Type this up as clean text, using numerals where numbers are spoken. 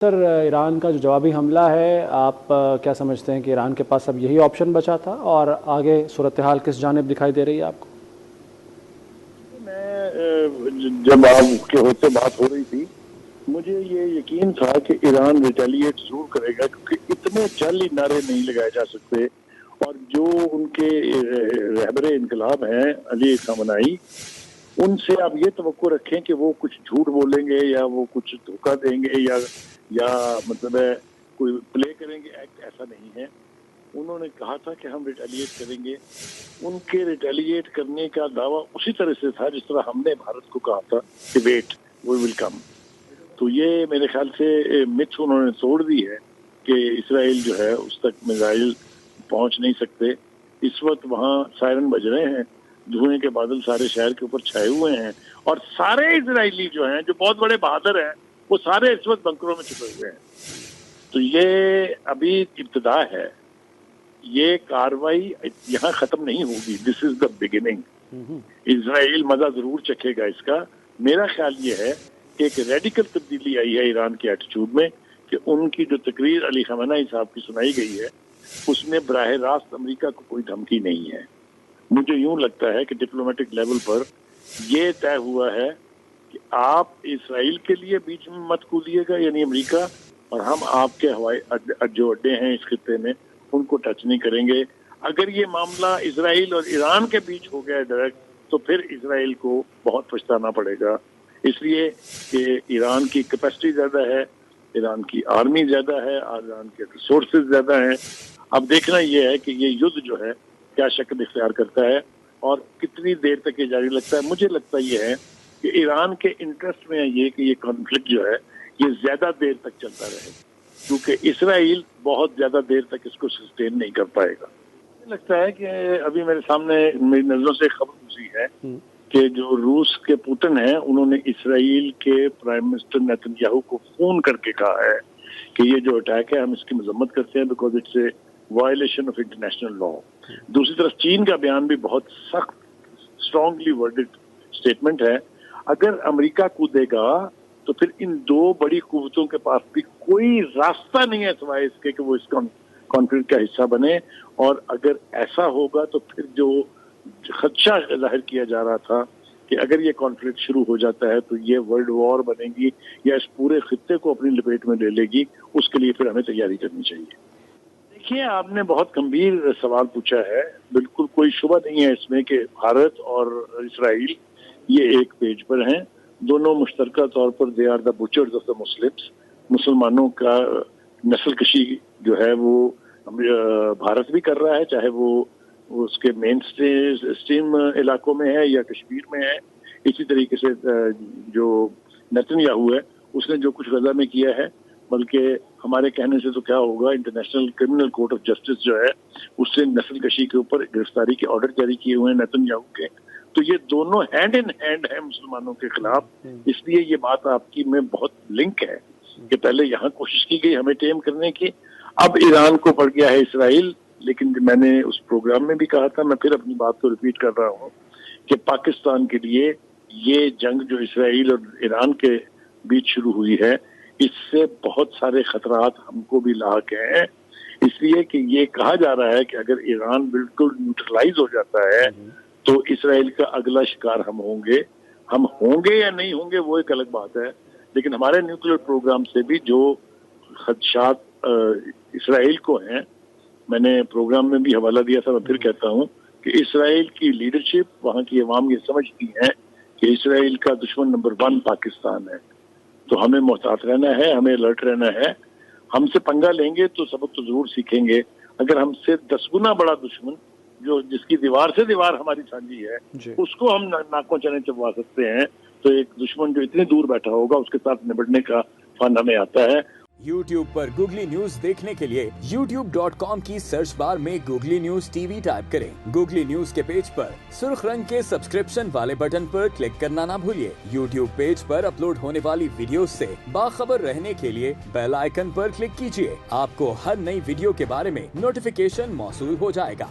سر ایران کا جو جوابی حملہ ہے، آپ کیا سمجھتے ہیں کہ ایران کے پاس اب یہی آپشن بچا تھا اور آگے صورتحال کس جانب دکھائی دے رہی ہے آپ کو؟ میں جب آپ کے ہوتے بات ہو رہی تھی مجھے یہ یقین تھا کہ ایران ریٹیلیٹ ضرور کرے گا، کیونکہ اتنے جعلی نعرے نہیں لگائے جا سکتے، اور جو ان کے رہبر انقلاب ہیں علی خامنائی، ان سے آپ یہ توقع رکھیں کہ وہ کچھ جھوٹ بولیں گے یا وہ کچھ دھوکہ دیں گے یا مطلب ہے کوئی پلے کریں گے ایکٹ، ایسا نہیں ہے۔ انہوں نے کہا تھا کہ ہم ریٹیلیٹ کریں گے، ان کے ریٹیلیٹ کرنے کا دعویٰ اسی طرح سے تھا جس طرح ہم نے بھارت کو کہا تھا کہ ویٹ وی ول کم۔ تو یہ میرے خیال سے متھ انہوں نے توڑ دی ہے کہ اسرائیل جو ہے اس تک میزائل پہنچ نہیں سکتے۔ اس وقت وہاں سائرن بج رہے ہیں، دھوئیں کے بادل سارے شہر کے اوپر چھائے ہوئے ہیں، اور سارے اسرائیلی جو ہیں جو بہت بڑے بہادر ہیں وہ سارے اس وقت بنکروں میں چھپے ہوئے ہیں۔ تو یہ ابھی ابتدا ہے، یہ کاروائی یہاں ختم نہیں ہوگی، دس از دا بگننگ۔ اسرائیل مزہ ضرور چکھے گا اس کا۔ میرا خیال یہ ہے کہ ایک ریڈیکل تبدیلی آئی ہے ایران کے ایٹیچیوڈ میں، کہ ان کی جو تقریر علی خامنہئی صاحب کی سنائی گئی ہے اس میں براہ راست امریکہ کو کوئی دھمکی نہیں ہے۔ مجھے یوں لگتا ہے کہ ڈپلومیٹک لیول پر یہ طے ہوا ہے کہ آپ اسرائیل کے لیے بیچ میں مت کودیے گا، یعنی امریکہ، اور ہم آپ کے ہوائی جو اڈے ہیں اس خطے میں ان کو ٹچ نہیں کریں گے۔ اگر یہ معاملہ اسرائیل اور ایران کے بیچ ہو گیا ڈائریکٹ تو پھر اسرائیل کو بہت پچھتانا پڑے گا، اس لیے کہ ایران کی کیپیسٹی زیادہ ہے، ایران کی آرمی زیادہ ہے، ایران کے ریسورسز زیادہ ہیں۔ اب دیکھنا یہ ہے کہ یہ یدھ جو ہے کیا شکل اختیار کرتا ہے اور کتنی دیر تک یہ جاری لگتا ہے۔ مجھے لگتا یہ ہے کہ ایران کے انٹرسٹ میں ہے یہ کہ یہ کانفلکٹ جو ہے یہ زیادہ دیر تک چلتا رہے، کیونکہ اسرائیل بہت زیادہ دیر تک اس کو سسٹین نہیں کر پائے گا۔ مجھے لگتا ہے کہ ابھی میرے سامنے میری نظروں سے خبر گزری ہے کہ جو روس کے پوٹن ہیں انہوں نے اسرائیل کے پرائم منسٹر نیتن یاہو کو فون کر کے کہا ہے کہ یہ جو اٹیک ہے ہم اس کی مذمت کرتے ہیں، because it's a violation of international law. دوسری طرف چین کا بیان بھی بہت سخت اسٹرانگلی ورڈڈ اسٹیٹمنٹ ہے۔ اگر امریکہ کودے گا تو پھر ان دو بڑی قوتوں کے پاس بھی کوئی راستہ نہیں ہے سوائے اس کے کہ وہ اس کانفلکٹ کا حصہ بنے، اور اگر ایسا ہوگا تو پھر جو خدشہ ظاہر کیا جا رہا تھا کہ اگر یہ کانفلکٹ شروع ہو جاتا ہے تو یہ ورلڈ وار بنے گی یا اس پورے خطے کو اپنی لپیٹ میں لے لے گی، اس کے لیے پھر ہمیں تیاری کرنی چاہیے۔ دیکھیے، آپ نے بہت گمبھیر سوال پوچھا ہے، بالکل کوئی شبہ نہیں ہے اس میں کہ بھارت اور اسرائیل یہ ایک پیج پر ہیں، دونوں مشترکہ طور پر they are the butchers of the Muslims. مسلمانوں کا نسل کشی جو ہے وہ بھارت بھی کر رہا ہے، چاہے وہ اس کے مین اسٹریم علاقوں میں ہے یا کشمیر میں ہے۔ اسی طریقے سے جو نیتن یاہو ہے اس نے جو کچھ غزہ میں کیا ہے، بلکہ ہمارے کہنے سے تو کیا ہوگا، international criminal court of justice جو ہے اس سے نسل کشی کے اوپر گرفتاری کے آرڈر جاری کیے ہوئے ہیں نیتن یاہو کے۔ تو یہ دونوں ہینڈ ان ہینڈ ہیں مسلمانوں کے خلاف، اس لیے یہ بات آپ کی میں بہت لنک ہے کہ پہلے یہاں کوشش کی گئی ہمیں ٹیم کرنے کی، اب ایران کو پڑ گیا ہے اسرائیل۔ لیکن میں نے اس پروگرام میں بھی کہا تھا، میں پھر اپنی بات کو ریپیٹ کر رہا ہوں کہ پاکستان کے لیے یہ جنگ جو اسرائیل اور ایران کے بیچ شروع ہوئی ہے اس سے بہت سارے خطرات ہم کو بھی لاحق ہیں، اس لیے کہ یہ کہا جا رہا ہے کہ اگر ایران بالکل نیوٹرلائز ہو جاتا ہے تو اسرائیل کا اگلا شکار ہم ہوں گے۔ ہم ہوں گے یا نہیں ہوں گے وہ ایک الگ بات ہے، لیکن ہمارے نیوکلیر پروگرام سے بھی جو خدشات اسرائیل کو ہیں، میں نے پروگرام میں بھی حوالہ دیا تھا، میں پھر کہتا ہوں کہ اسرائیل کی لیڈرشپ، وہاں کی عوام یہ سمجھتی ہیں کہ اسرائیل کا دشمن نمبر 1 پاکستان ہے، تو ہمیں محتاط رہنا ہے، ہمیں الرٹ رہنا ہے۔ ہم سے پنگا لیں گے تو سبق تو ضرور سیکھیں گے، اگر ہم سے 10 گنا بڑا دشمن جو جس کی دیوار سے دیوار ہماری سانجھی ہے اس کو ہم ناکوں چنے چبوا سکتے ہیں، تو ایک دشمن جو اتنی دور بیٹھا ہوگا اس کے ساتھ نبٹنے کا فن ہمیں آتا ہے۔ YouTube پر گوگلی نیوز دیکھنے کے لیے youtube.com کی سرچ بار میں googly news T V type کریں۔ گوگلی نیوز کے پیج پر سرخ رنگ کے سبسکرپشن والے بٹن پر کلک کرنا نہ بھولیے۔ YouTube پیج پر اپلوڈ ہونے والی ویڈیوز سے باخبر رہنے کے لیے بیل آئیکن پر کلک کیجیے۔ آپ کو ہر نئی ویڈیو کے بارے میں نوٹیفیکیشن موصول ہو جائے گا۔